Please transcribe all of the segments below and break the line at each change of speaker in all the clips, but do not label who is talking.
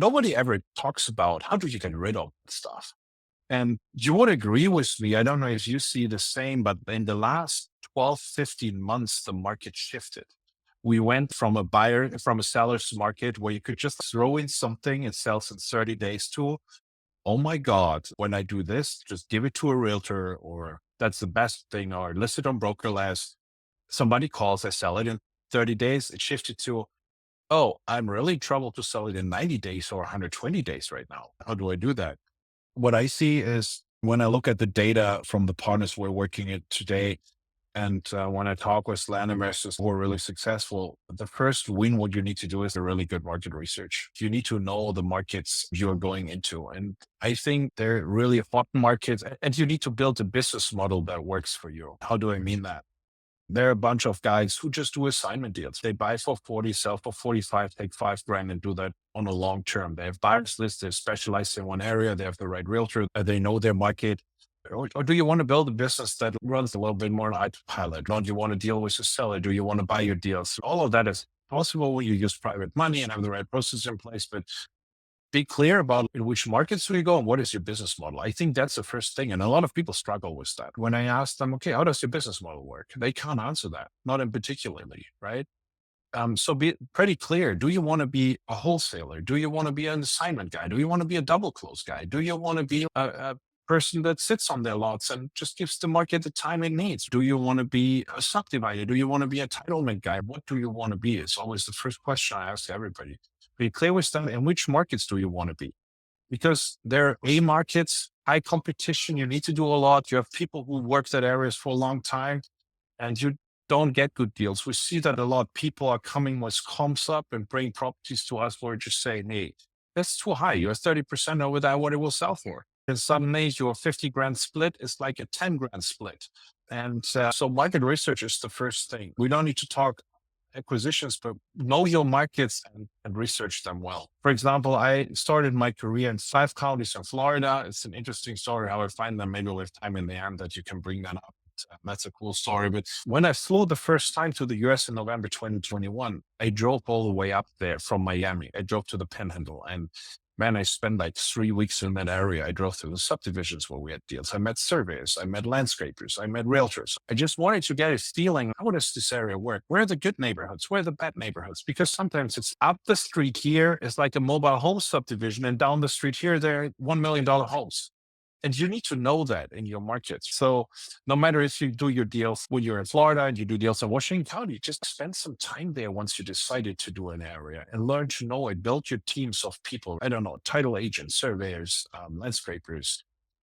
nobody ever talks about how do you get rid of stuff. And you would agree with me. I don't know if you see the same, but in the last 12, 15 months, the market shifted. We went from a seller's market where you could just throw in something, it sells in 30 days to, oh my God, when I do this, just give it to a realtor, or that's the best thing, or list it on broker list. Somebody calls, I sell it in 30 days. It shifted to, oh, I'm really in trouble to sell it in 90 days or 120 days right now. How do I do that? What I see is when I look at the data from the partners we're working at today, and when I talk with land investors who are really successful, the first win, what you need to do is a really good market research. You need to know the markets you're going into. And I think they're really hot markets, and you need to build a business model that works for you. How do I mean that? There are a bunch of guys who just do assignment deals. They buy for 40, sell for 45, take 5 grand and do that on a long term. They have buyers lists, they're specialized in one area, they have the right realtor, they know their market. Or do you want to build a business that runs a little bit more on autopilot? Don't you want to deal with a seller? Do you want to buy your deals? All of that is possible when you use private money and have the right process in place. But be clear about in which markets do you go and what is your business model. I think that's the first thing. And a lot of people struggle with that. When I ask them, okay, how does your business model work? They can't answer that, not in particularly, right? So be pretty clear. Do you want to be a wholesaler? Do you want to be an assignment guy? Do you want to be a double close guy? Do you want to be a person that sits on their lots and just gives the market the time it needs? Do you want to be a subdivider? Do you want to be a entitlement guy? What do you want to be? It's always the first question I ask everybody. Be clear with them. In which markets do you want to be? Because there are A markets, high competition. You need to do a lot. You have people who work that areas for a long time, and you don't get good deals. We see that a lot. People are coming with comps up and bring properties to us where just saying, hey, that's too high. You're 30% over that, what it will sell for. And suddenly your 50 grand split is like a 10 grand split. And so market research is the first thing. We don't need to talk acquisitions, but know your markets and research them well. For example, I started my career in 5 counties in Florida. It's an interesting story how I find them. Maybe with time in the end that you can bring that up. That's a cool story. But when I flew the first time to the US in November 2021, I drove all the way up there from Miami. I drove to the Panhandle, and man, I spent like 3 weeks in that area. I drove through the subdivisions where we had deals. I met surveyors, I met landscapers, I met realtors. I just wanted to get a feeling, how does this area work? Where are the good neighborhoods? Where are the bad neighborhoods? Because sometimes it's up the street here, it's like a mobile home subdivision, and down the street here, there are $1 million homes. And you need to know that in your market. So no matter if you do your deals when you're in Florida and you do deals in Washington County, just spend some time there once you decided to do an area and learn to know it. Build your teams of people. I don't know, title agents, surveyors, landscapers,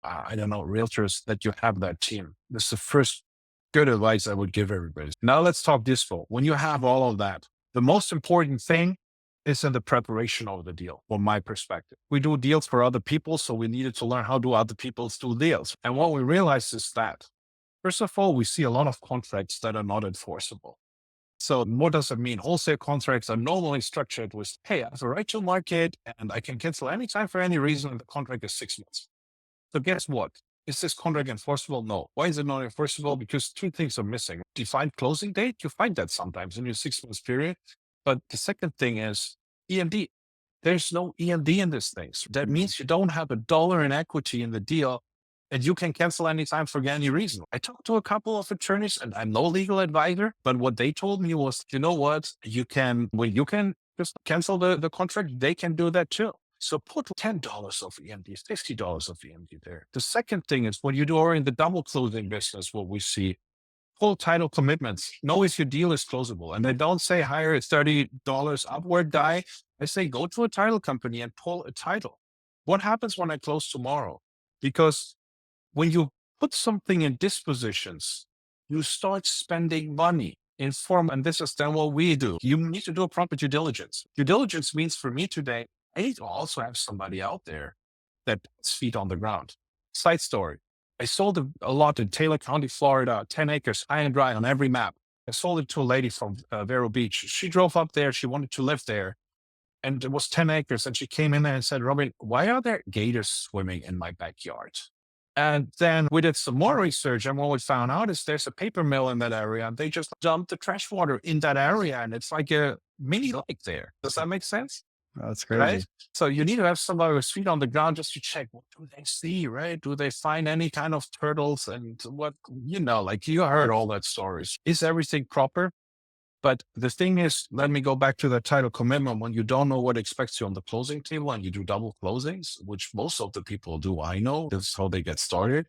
I don't know, realtors, that you have that team. This is the first good advice I would give everybody. Now let's talk dispo. When you have all of that, the most important thing is in the preparation of the deal, from my perspective. We do deals for other people, so we needed to learn how do other people do deals. And what we realized is that, first of all, we see a lot of contracts that are not enforceable. So what does it mean? Wholesale contracts are normally structured with, hey, I have a right to market and I can cancel anytime for any reason, and the contract is 6 months. So guess what? Is this contract enforceable? No. Why is it not enforceable? Because two things are missing. Defined closing date, you find that sometimes in your 6 months period. But the second thing is EMD. There's no EMD in this thing. So that means you don't have $1 in equity in the deal, and you can cancel anytime for any reason. I talked to a couple of attorneys, and I'm no legal advisor, but what they told me was, you know what, when you can just cancel the contract, they can do that too. So put $10 of EMD, $50 of EMD there. The second thing is when you do in the double closing business, what we see, full title commitments. Know if your deal is closable. And I don't say hire a $30 upward guy. I say go to a title company and pull a title. What happens when I close tomorrow? Because when you put something in dispositions, you start spending money in form, and this is then what we do. You need to do a proper due diligence. Due diligence means for me today, I need to also have somebody out there that puts feet on the ground. Side story. I sold a lot in Taylor County, Florida, 10 acres, high and dry on every map. I sold it to a lady from Vero Beach. She drove up there. She wanted to live there. And it was 10 acres. And she came in there and said, Robin, why are there gators swimming in my backyard? And then we did some more research. And what we found out is there's a paper mill in that area. And they just dumped the trash water in that area. And it's like a mini lake there. Does that make sense?
That's
right?
crazy.
So you need to have somebody with feet on the ground just to check what do they see, right? Do they find any kind of turtles and what, like you heard all that stories. Is everything proper? But the thing is, let me go back to the title commitment. When you don't know what expects you on the closing table and you do double closings, which most of the people do, I know this is how they get started,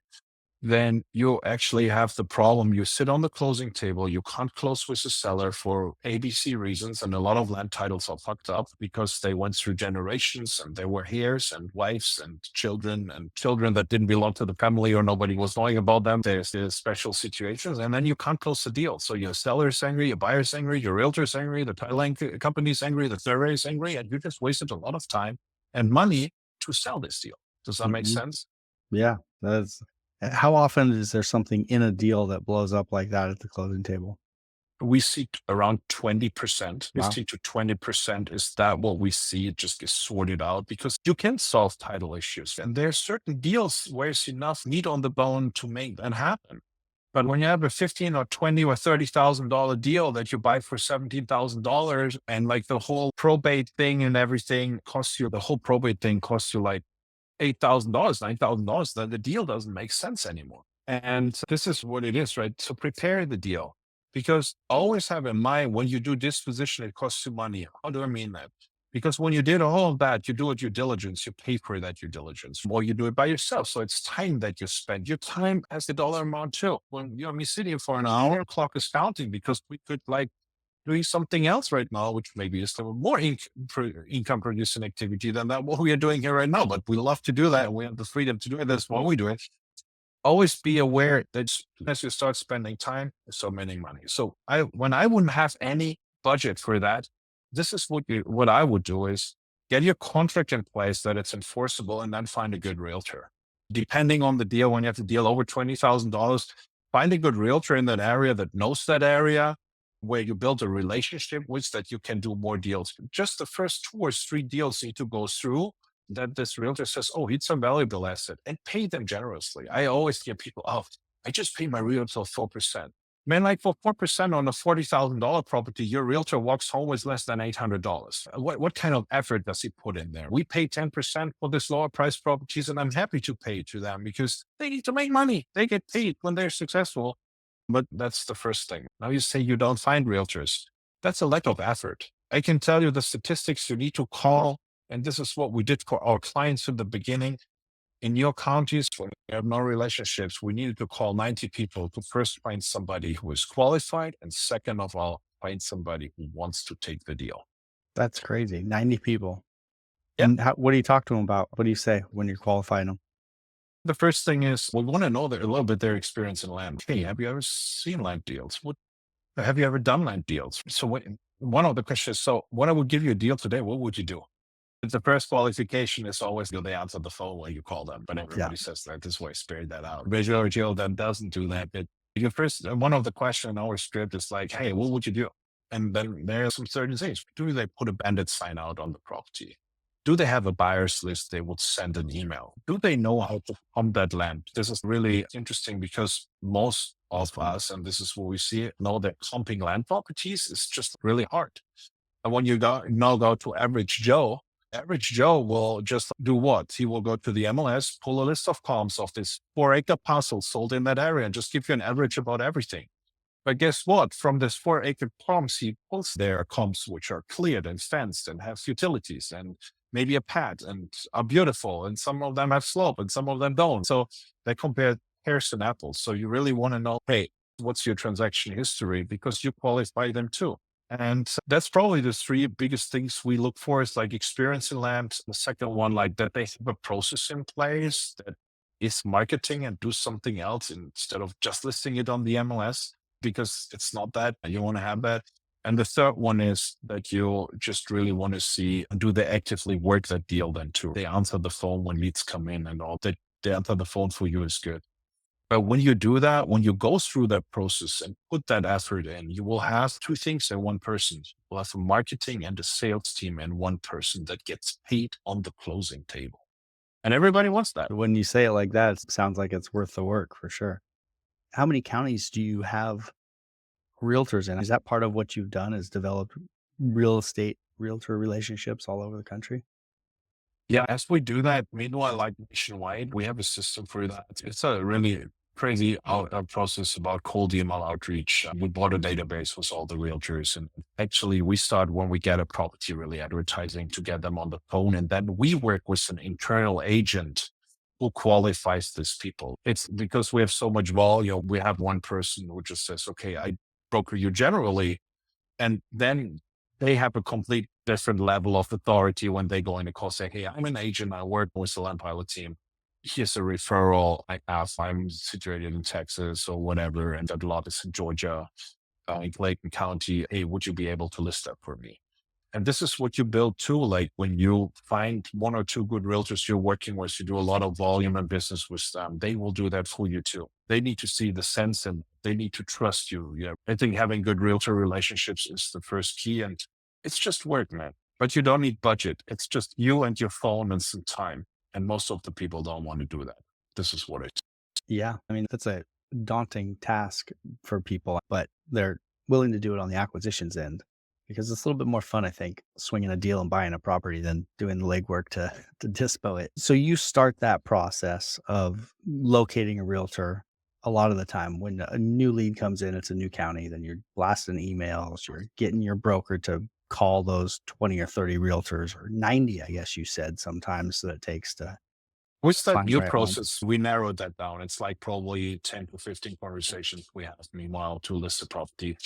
then you actually have the problem. You sit on the closing table, you can't close with the seller for ABC reasons. And a lot of land titles are fucked up because they went through generations and there were heirs and wives and children that didn't belong to the family or nobody was knowing about them. There's special situations. And then you can't close the deal. So your seller's angry, your buyer's angry, your realtor's angry, the title company's angry, the surveyor's angry, and you just wasted a lot of time and money to sell this deal. Does that make
Mhm.
sense?
Yeah, that's how often is there something in a deal that blows up like that at the closing table?
We see around 20%,
Wow,
15 to 20% is that what we see. It just gets sorted out because you can solve title issues. And there are certain deals where it's enough meat on the bone to make that happen. But when you have a 15 or 20 or $30,000 deal that you buy for $17,000 and like the whole probate thing and everything costs you, the whole probate thing costs you like $8,000, $9,000, then the deal doesn't make sense anymore. And this is what it is, right? So prepare the deal because always have in mind when you do disposition, it costs you money. How do I mean that? Because when you did all of that, you do it due diligence, you pay for that due diligence, or you do it by yourself. So it's time that you spend. Your time has the dollar amount too. When you're me sitting for an hour, clock is counting because we could like doing something else right now, which maybe is still more income producing activity than that what we are doing here right now. But we love to do that. And we have the freedom to do it. That's what we do it. Always be aware that as you start spending time, you're so spending money. So when I wouldn't have any budget for that, this is what I would do is get your contract in place that it's enforceable and then find a good realtor. Depending on the deal, when you have to deal over $20,000, find a good realtor in that area that knows that area where you build a relationship with that you can do more deals. Just the first two or three deals need to go through that this realtor says, oh, it's a valuable asset and pay them generously. I always get people, oh, I just pay my realtor 4%. Man, like for 4% on a $40,000 property, your realtor walks home with less than $800. What kind of effort does he put in there? We pay 10% for this lower price properties, and I'm happy to pay to them because they need to make money. They get paid when they're successful. But that's the first thing. Now you say you don't find realtors. That's a lack of effort. I can tell you the statistics you need to call, and this is what we did for our clients in the beginning. In your counties, when you have no relationships, we needed to call 90 people to first find somebody who is qualified, and second of all, find somebody who wants to take the deal.
that's crazy. 90 people.
Yeah.
And what do you talk to them about? What do you say when you're qualifying them?
The first thing is we want to know a little bit their experience in land. Hey, have you ever seen land deals? What have you ever done land deals? So one of the questions, so when I would give you a deal today, what would you do? The first qualification is always they answer the phone when you call them, but
Yeah,
everybody says that. This way, spare that out. Visual Geo that doesn't do that. But your first, one of the question in our script is like, hey, what would you do? And then there are some certain things. Do they put a bandit sign out on the property? Do they have a buyer's list they would send an email? Do they know how to pump that land? This is really interesting because most of us, and this is what we see, know that pumping land properties is just really hard. And when you now go to average Joe will just do what? He will go to the MLS, pull a list of comps of this 4-acre parcel sold in that area and just give you an average about everything. But guess what? From this 4-acre comps, he pulls their comps which are cleared and fenced and have utilities and maybe a pad and are beautiful. And some of them have slope and some of them don't. So they compare pears and apples. So you really want to know, hey, what's your transaction history? Because you qualify them too. And that's probably the three biggest things we look for is like experience in land. The second one, like that they have a process in place that is marketing and do something else instead of just listing it on the MLS because it's not that. You want to have that. And the third one is that you just really want to see, do they actively work that deal then too? They answer the phone when leads come in and all that. They answer the phone for you is good. But when you do that, when you go through that process and put that effort in, you will have two things in one person. You'll have a marketing and a sales team in one person that gets paid on the closing table. And everybody wants that.
when you say it like that, it sounds like it's worth the work for sure. How many counties do you have realtors in? Is that part of what you've done is develop real estate realtor relationships all over the country?
Yeah, as we do that, meanwhile, like nationwide, we have a system for that. It's a really crazy process about cold email outreach. We bought a database with all the realtors, and actually, we start when we get a property really advertising to get them on the phone, and then we work with an internal agent who qualifies these people. It's because we have so much volume. We have one person who just says, "Okay, I broker you generally," and then they have a complete different level of authority when they go in a call say, "Hey, I'm an agent. I work with the land pilot team. Here's a referral. I ask, I'm situated in Texas or whatever, and that lot is in Georgia, in Clayton County. Hey, would you be able to list that for me?" And this is what you build too. Like when you find one or two good realtors you're working with, you do a lot of volume and business with them. They will do that for you too. They need to see the sense and they need to trust you. Yeah. I think having good realtor relationships is the first key. And it's just work, man. But you don't need budget. It's just you and your phone and some time. And most of the people don't want to do that. This is what it is.
Yeah, I mean, that's a daunting task for people, but they're willing to do it on the acquisitions end because it's a little bit more fun, I think, swinging a deal and buying a property than doing the legwork to to dispo it. So you start that process of locating a realtor a lot of the time when a new lead comes in, it's a new county, then you're blasting emails, you're getting your broker to call those 20 or 30 realtors or 90, I guess you said sometimes that it takes to
With that
find the
new
right one.
process, we narrowed that down. It's like probably 10 to 15 conversations we have meanwhile to list the property.